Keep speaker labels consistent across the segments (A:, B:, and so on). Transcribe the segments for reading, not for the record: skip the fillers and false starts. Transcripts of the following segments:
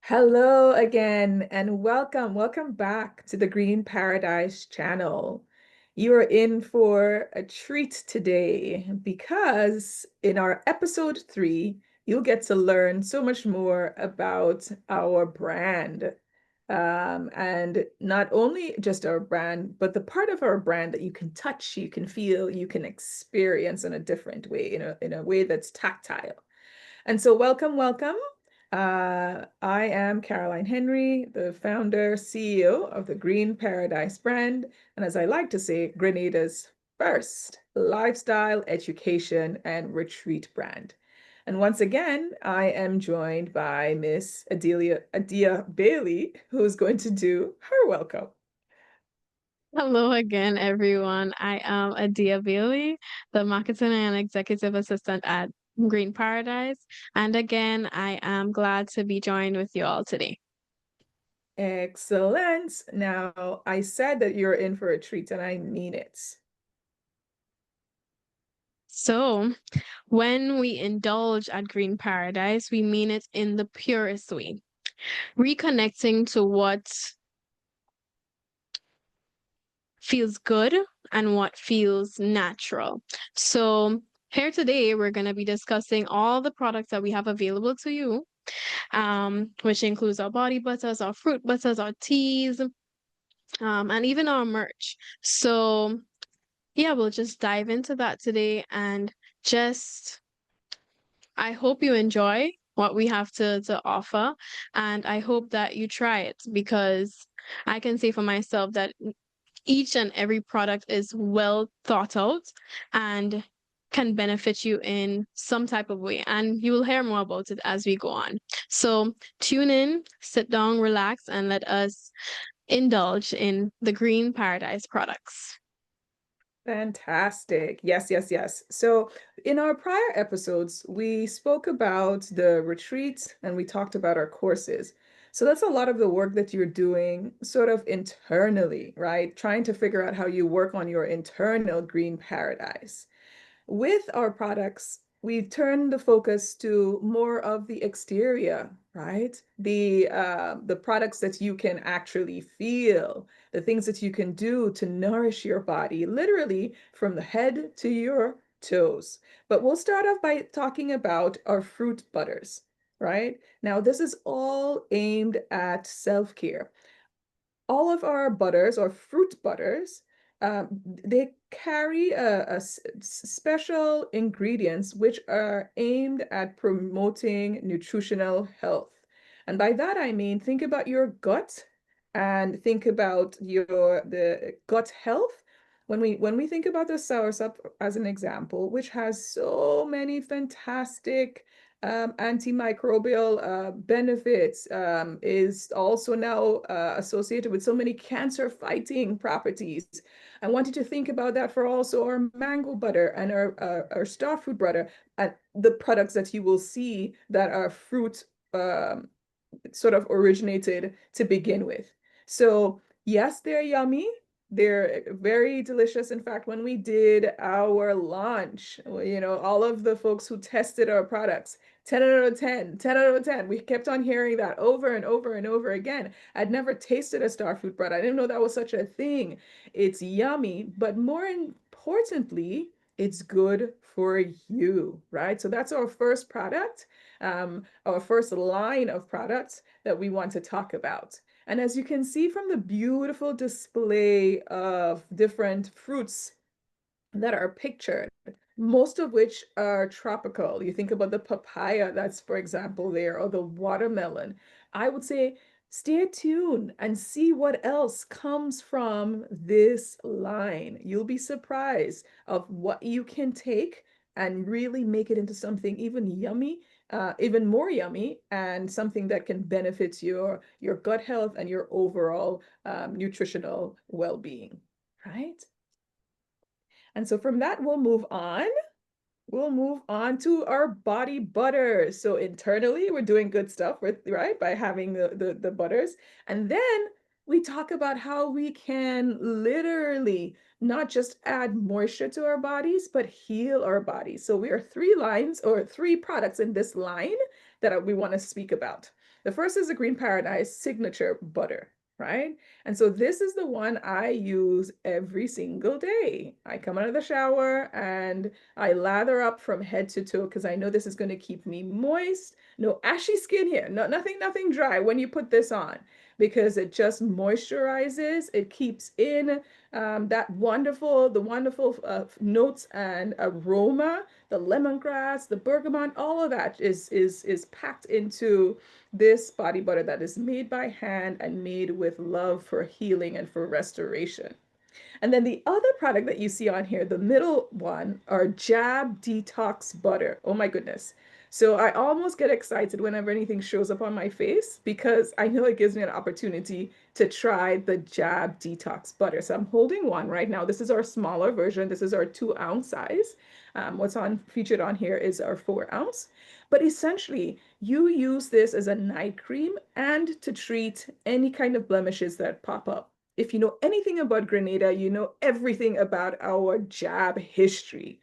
A: Hello again, and welcome back to the Green Paradise channel. You are in for a treat today because in our episode 3, you'll get to learn so much more about our brand. And not only just our brand, but the part of our brand that you can touch, you can feel, you can experience in a different way, in a way that's tactile. And so, welcome. I am Caroline Henry, the founder, CEO of the Green Paradise brand, and as I like to say, Grenada's first lifestyle, education, and retreat brand. And once again, I am joined by Miss Adia Bailey, who is going to do her welcome.
B: Hello again, everyone. I am Adia Bailey, the marketing and executive assistant at Green Paradise. And again, I am glad to be joined with you all today.
A: Excellent. Now, I said that you're in for a treat, and I mean it.
B: So, when we indulge at Green Paradise, we mean it in the purest way, reconnecting to what feels good and what feels natural. So, here today, we're going to be discussing all the products that we have available to you, which includes our body butters, our fruit butters, our teas, and even our merch. So, yeah, we'll just dive into that today and just, I hope you enjoy what we have to offer. And I hope that you try it because I can say for myself that each and every product is well thought out and can benefit you in some type of way. And you will hear more about it as we go on. So tune in, sit down, relax, and let us indulge in the Green Paradise products.
A: Fantastic. Yes. So, in our prior episodes, we spoke about the retreat and we talked about our courses. So, that's a lot of the work that you're doing sort of internally, right? Trying to figure out how you work on your internal green paradise. With our products, we turn the focus to more of the exterior, right? The products that you can actually feel, the things that you can do to nourish your body, literally from the head to your toes. But we'll start off by talking about our fruit butters, right? Now, this is all aimed at self-care. All of our butters or fruit butters, they carry special ingredients which are aimed at promoting nutritional health. And by that I mean, think about your gut and think about the gut health. When we think about the soursop as an example, which has so many fantastic antimicrobial benefits, is also now associated with so many cancer fighting properties. I want you to think about that for also our mango butter and our starfruit butter, and the products that you will see that are fruit sort of originated to begin with. So, yes, they're yummy. They're very delicious. In fact, when we did our launch, all of the folks who tested our products, 10 out of 10, 10 out of 10. We kept on hearing that over and over and over again. I'd never tasted a starfruit bread. I didn't know that was such a thing. It's yummy, but more importantly, it's good for you, right? So that's our first product, our first line of products that we want to talk about. And as you can see from the beautiful display of different fruits that are pictured, most of which are tropical. You think about the papaya that's, for example, there, or the watermelon. I would say stay tuned and see what else comes from this line. You'll be surprised of what you can take and really make it into something even yummy, even more yummy, and something that can benefit your gut health and your overall nutritional well-being, right? And so from that, we'll move on. We'll move on to our body butters. So internally, we're doing good stuff with, right, by having the butters. And then we talk about how we can literally not just add moisture to our bodies, but heal our bodies. So we are three lines or three products in this line that we want to speak about. The first is the Green Paradise Signature Butter, right? And so this is the one I use every single day. I come out of the shower and I lather up from head to toe because I know this is going to keep me moist. No ashy skin here. No, nothing dry when you put this on because it just moisturizes. It keeps in the wonderful notes and aroma, the lemongrass, the bergamot, all of that is packed into this body butter that is made by hand and made with love for healing and for restoration. And then the other product that you see on here, the middle one, are Jab Detox Butter. Oh my goodness. So I almost get excited whenever anything shows up on my face because I know it gives me an opportunity to try the Jab Detox Butter. So I'm holding one right now. This is our smaller version. This is our 2-ounce size. What's on featured on here is our 4-ounce. But essentially, you use this as a night cream and to treat any kind of blemishes that pop up. If you know anything about Grenada, you know everything about our jab history.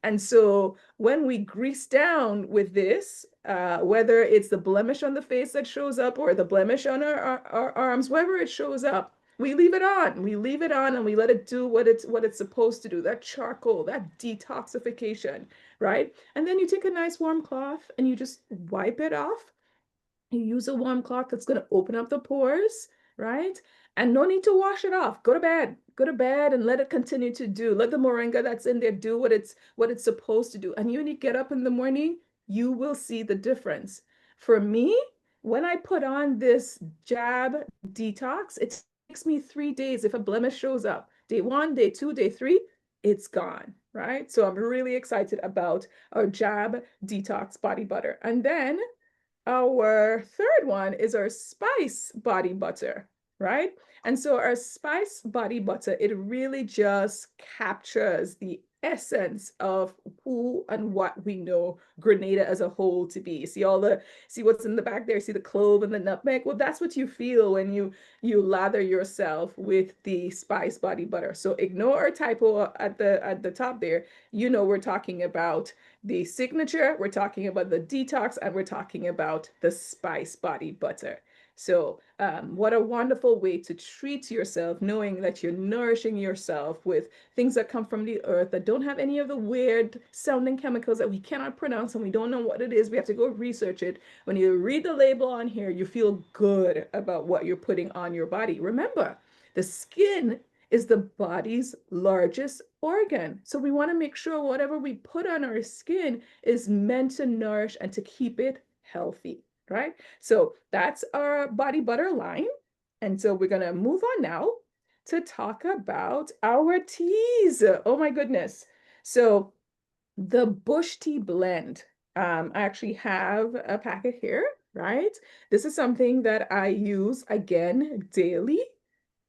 A: And so when we grease down with this, whether it's the blemish on the face that shows up or the blemish on our arms, wherever it shows up, we leave it on. We leave it on and we let it do what it's supposed to do. That charcoal, that detoxification, right? And then you take a nice warm cloth and you just wipe it off. You use a warm cloth that's going to open up the pores, right? And no need to wash it off. Go to bed. Go to bed and let it continue to do. Let the moringa that's in there do what it's supposed to do. And you, when you get up in the morning, you will see the difference. For me, when I put on this jab detox, it takes me 3 days if a blemish shows up. Day one, day two, day three, it's gone, right? So I'm really excited about our jab detox body butter. And then our third one is our spice body butter, right? And so our spice body butter, it really just captures the essence of who and what we know Grenada as a whole to be. See what's in the back there, see the clove and the nutmeg. Well, that's what you feel when you lather yourself with the spice body butter. So ignore our typo at the top there. You know we're talking about the signature, we're talking about the detox, and we're talking about the spice body butter. So, what a wonderful way to treat yourself, knowing that you're nourishing yourself with things that come from the earth that don't have any of the weird sounding chemicals that we cannot pronounce and we don't know what it is. We have to go research it. When you read the label on here, you feel good about what you're putting on your body. Remember, the skin is the body's largest organ. So we want to make sure whatever we put on our skin is meant to nourish and to keep it healthy, right? So that's our body butter line. And so we're going to move on now to talk about our teas. Oh my goodness. So the bush tea blend. I actually have a packet here, right? This is something that I use again daily,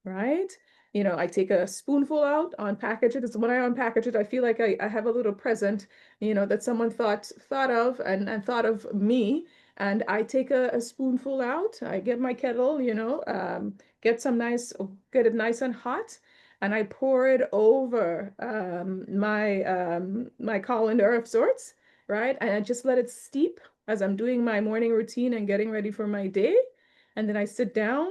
A: right? I take a spoonful out, unpackage it. It's when I unpackage it, I feel like I have a little present, that someone thought of and thought of me. And I take a spoonful out. I get my kettle, get it nice and hot, and I pour it over my colander of sorts, right? And I just let it steep as I'm doing my morning routine and getting ready for my day. And then I sit down.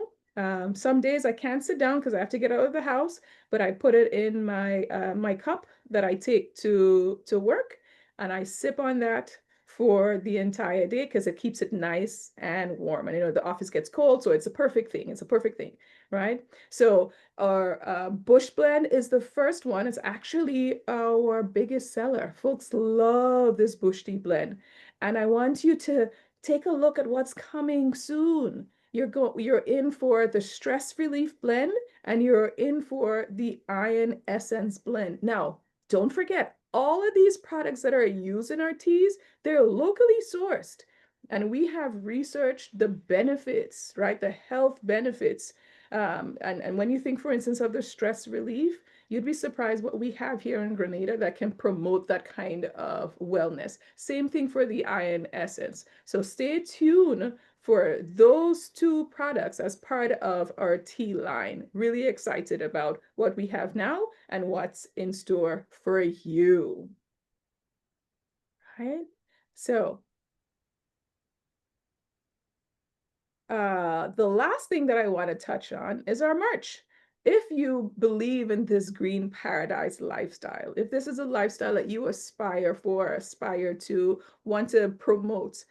A: Some days I can't sit down because I have to get out of the house, but I put it in my cup that I take to work, and I sip on that for the entire day because it keeps it nice and warm. And the office gets cold, so it's a perfect thing. It's a perfect thing, right? So our Bush blend is the first one. It's actually our biggest seller. Folks love this Bush tea blend, and I want you to take a look at what's coming soon. You're in for the stress relief blend and you're in for the iron essence blend. Now, don't forget, all of these products that are used in our teas, they're locally sourced. And we have researched the benefits, right? The health benefits. And when you think, for instance, of the stress relief, you'd be surprised what we have here in Grenada that can promote that kind of wellness. Same thing for the iron essence. So stay tuned for those two products as part of our tea line. Really excited about what we have now and what's in store for you. Right? So The last thing that I want to touch on is our merch. If you believe in this green paradise lifestyle, if this is a lifestyle that you aspire for, aspire to, want to promote,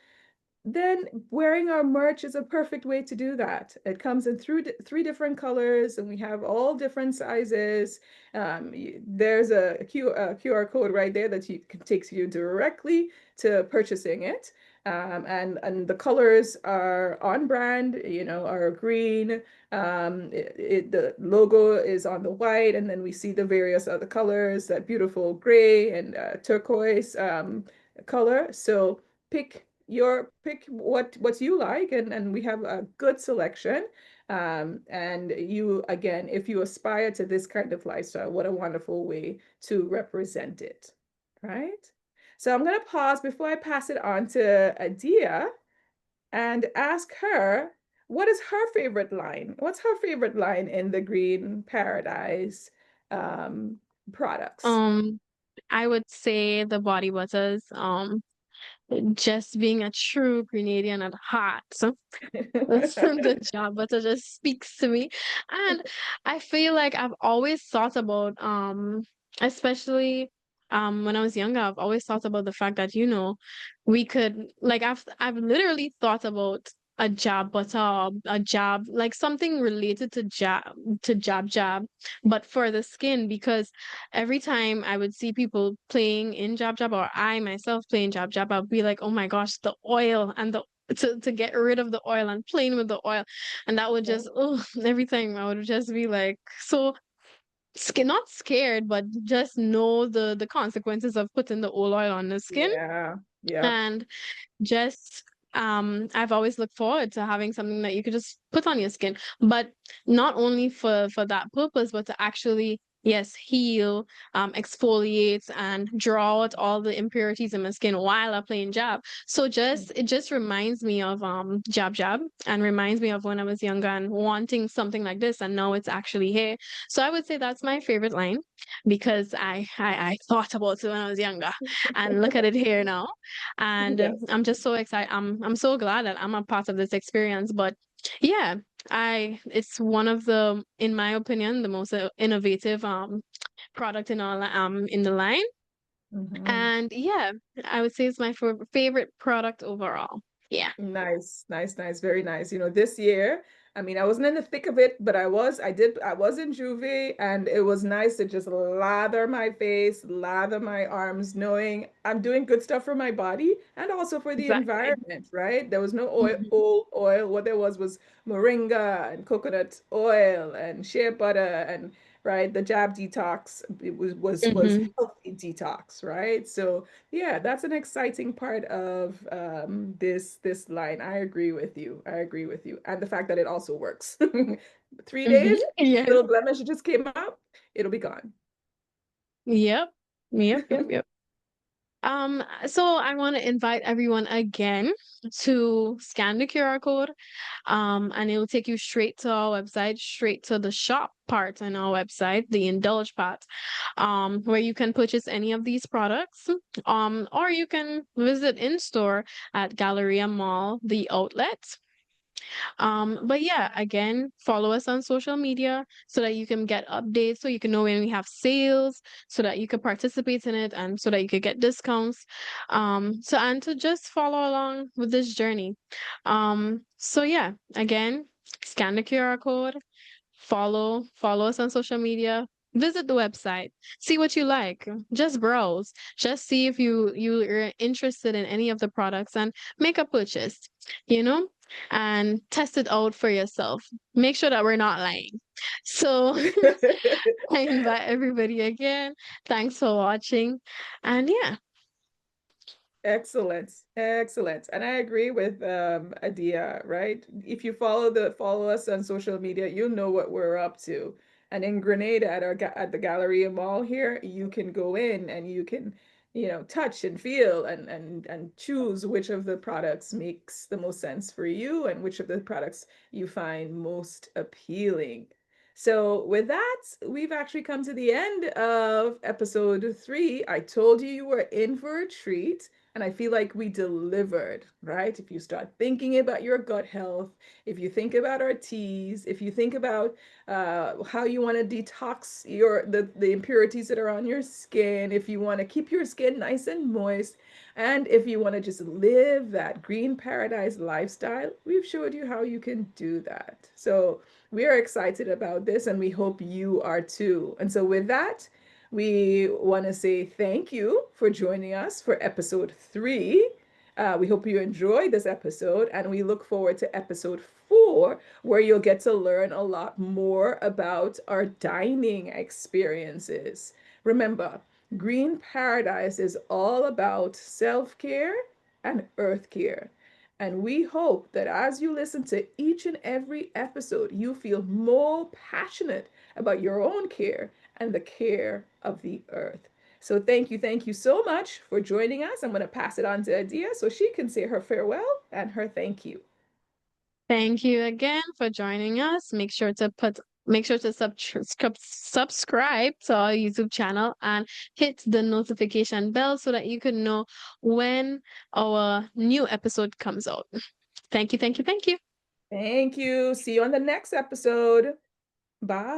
A: then wearing our merch is a perfect way to do that. It comes in through three different colors, and we have all different sizes. There's a QR code right there that takes you directly to purchasing it. And the colors are on brand, are green. The logo is on the white, and then we see the various other colors, that beautiful gray and turquoise color. So pick what you like, and we have a good selection. And you, again, if you aspire to this kind of lifestyle, what a wonderful way to represent it, right? So I'm going to pause before I pass it on to Adia and ask her, what is her favorite line? What's her favorite line in the Green Paradise um, products?
B: Um, I would say the body butters. Just being a true Grenadian at heart. The job butter just speaks to me. And I feel like I've always thought about especially when I was younger, I've always thought about the fact that, we could like I've literally thought about a jab butter, a jab, like something related to jab, but for the skin, because every time I would see people playing in jab, or I myself playing jab, I'd be like, oh my gosh, the oil and the to get rid of the oil and playing with the oil. And that would just, oh, every time I would just be like so not scared, but just know the consequences of putting the oil on the skin.
A: Yeah, yeah.
B: And just I've always looked forward to having something that you could just put on your skin, but not only for that purpose, but to actually, yes, heal, exfoliate and draw out all the impurities in my skin while I'm playing jab. So just it just reminds me of jab, and reminds me of when I was younger and wanting something like this, and now it's actually here. So I would say that's my favorite line, because I thought about it when I was younger, and look at it here now. And
A: Yes.
B: I'm just so excited. I'm so glad that I'm a part of this experience. But yeah, I it's one of the, in my opinion, the most innovative product in the line.
A: Mhm.
B: And yeah, I would say it's my favorite product overall. Yeah.
A: Nice, nice, nice, very nice. This year, I mean, I wasn't in the thick of it, but I was in juvie, and it was nice to just lather my face, lather my arms, knowing I'm doing good stuff for my body and also for the
B: Exactly.
A: environment, right? There was no
B: Mhm.
A: old oil. What there was moringa and coconut oil and shea butter, and right, the jab detox. It was
B: Mhm.
A: healthy detox, right? So yeah, that's an exciting part of this line. I agree with you. I agree with you. And the fact that it also works. 3 days,
B: Mhm. Yes.
A: little blemish just came up, it'll be gone.
B: Yep. Yep. So I want to invite everyone again to scan the QR code, and it will take you straight to our website, straight to the shop part on our website, the indulge part, where you can purchase any of these products, or you can visit in store at Galleria Mall, the outlet. But yeah, again, follow us on social media so that you can get updates, so you can know when we have sales, so that you can participate in it, and so that you could get discounts. So and to just follow along with this journey. So yeah, again, scan the QR code, follow us on social media, visit the website, see what you like, just browse, just see if you're interested in any of the products and make a purchase, you know and test it out for yourself, make sure that we're not lying. So I invite everybody again, thanks for watching, and yeah.
A: Excellent. Excellent. And I agree with Adia, right? If you follow us on social media, you'll know what we're up to. And in Grenada at the Galleria Mall here, you can go in and you can, touch and feel and choose which of the products makes the most sense for you and which of the products you find most appealing. So with that, we've actually come to the end of episode 3. I told you you were in for a treat. And I feel like we delivered, right? If you start thinking about your gut health, if you think about our teas, if you think about how you want to detox the impurities that are on your skin, if you want to keep your skin nice and moist, and if you want to just live that green paradise lifestyle, we've showed you how you can do that. So we are excited about this and we hope you are too. And so with that, we want to say thank you for joining us for episode 3. We hope you enjoyed this episode and we look forward to episode 4, where you'll get to learn a lot more about our dining experiences. Remember, Green Paradise is all about self care and earth care. And we hope that as you listen to each and every episode, you feel more passionate about your own care and the care of the earth. So thank you so much for joining us. I'm going to pass it on to Adia so she can say her farewell and her thank you.
B: Thank you again for joining us. Make sure to subscribe to our YouTube channel and hit the notification bell so that you can know when our new episode comes out. Thank you, thank you, thank you.
A: Thank you. See you on the next episode. Bye.